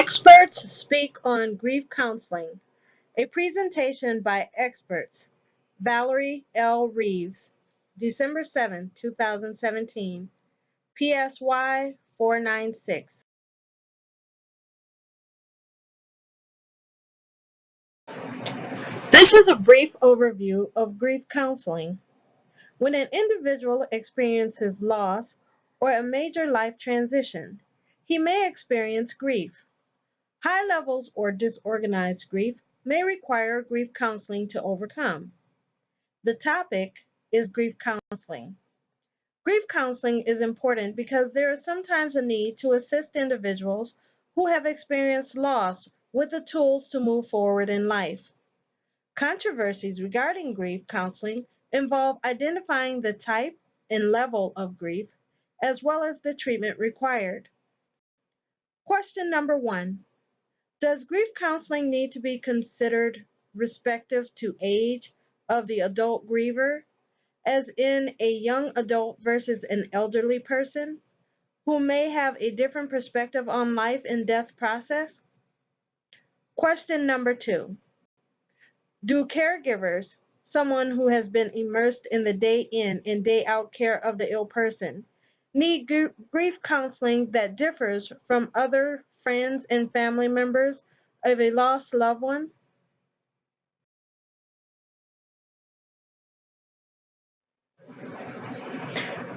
Experts speak on grief counseling, a presentation by experts. Valerie L. Reeves, December 7, 2017, PSY 496. This is a brief overview of grief counseling. When an individual experiences loss or a major life transition, he may experience grief. High levels or disorganized grief may require grief counseling to overcome. The topic is grief counseling. Grief counseling is important because there is sometimes a need to assist individuals who have experienced loss with the tools to move forward in life. Controversies regarding grief counseling involve identifying the type and level of grief, as well as the treatment required. Question number 1. Does grief counseling need to be considered respective to age of the adult griever, as in a young adult versus an elderly person who may have a different perspective on life and death process? Question number 2. Do caregivers, someone who has been immersed in the day in and day out care of the ill person, need grief counseling that differs from other friends and family members of a lost loved one?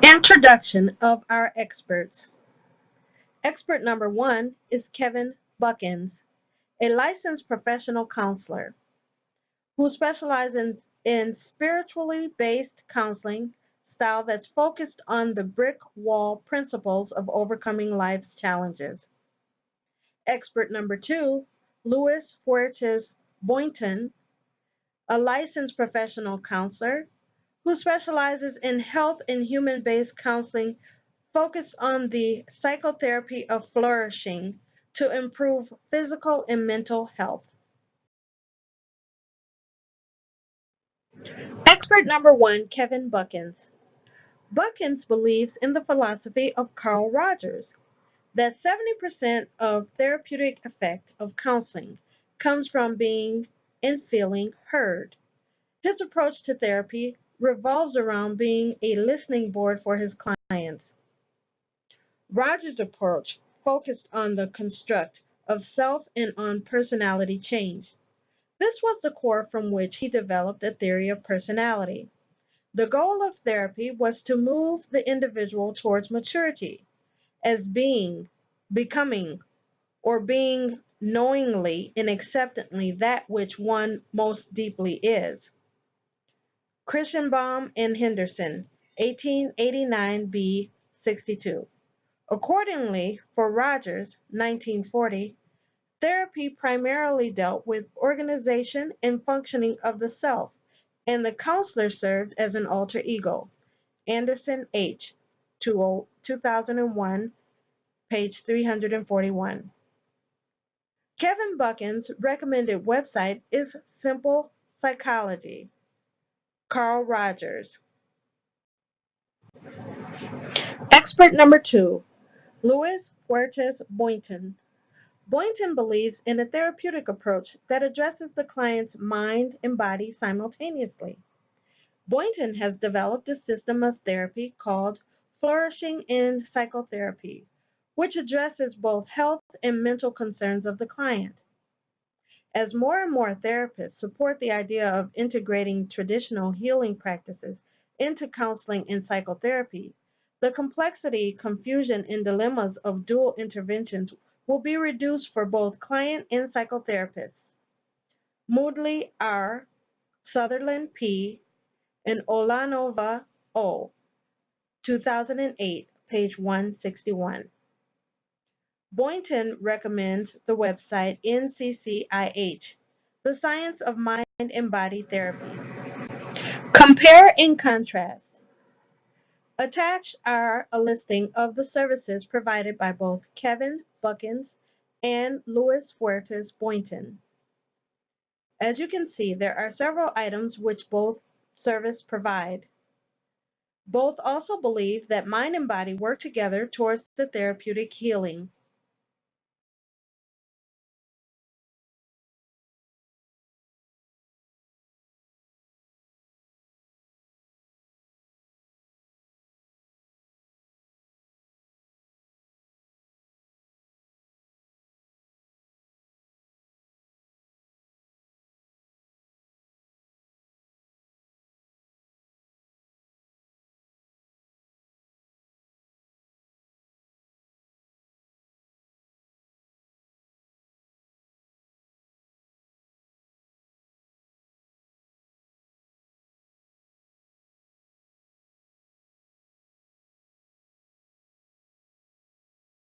Introduction of our experts. Expert number 1 is Kevin Buckins, a licensed professional counselor who specializes in spiritually based counseling style that's focused on the brick wall principles of overcoming life's challenges. Expert number 2, Louis Fuertes Boynton, a licensed professional counselor who specializes in health and human-based counseling focused on the psychotherapy of flourishing to improve physical and mental health. Expert number 1, Kevin Buckins. Buckins believes in the philosophy of Carl Rogers that 70% of therapeutic effect of counseling comes from being and feeling heard. His approach to therapy revolves around being a listening board for his clients. Rogers' approach focused on the construct of self and on personality change. This was the core from which he developed a theory of personality. The goal of therapy was to move the individual towards maturity as being, becoming, or being knowingly and acceptantly that which one most deeply is. Christenbaum and Henderson, 1889b 62. Accordingly, for Rogers, 1940, therapy primarily dealt with organization and functioning of the self, and the counselor served as an alter ego. Anderson H. 2001, page 341. Kevin Buckins' recommended website is Simple Psychology. Carl Rogers. Expert number 2, Louis Fuertes Boynton. Boynton believes in a therapeutic approach that addresses the client's mind and body simultaneously. Boynton has developed a system of therapy called Flourishing in Psychotherapy, which addresses both health and mental concerns of the client. As more and more therapists support the idea of integrating traditional healing practices into counseling and psychotherapy, the complexity, confusion, and dilemmas of dual interventions will be reduced for both client and psychotherapists. Moodley R., Sutherland P., and Olanova O., 2008, page 161. Boynton recommends the website NCCIH, the Science of Mind and Body Therapies. Compare and contrast. Attached are a listing of the services provided by both Kevin Buckins and Louis Fuertes Boynton. As you can see, there are several items which both services provide. Both also believe that mind and body work together towards the therapeutic healing.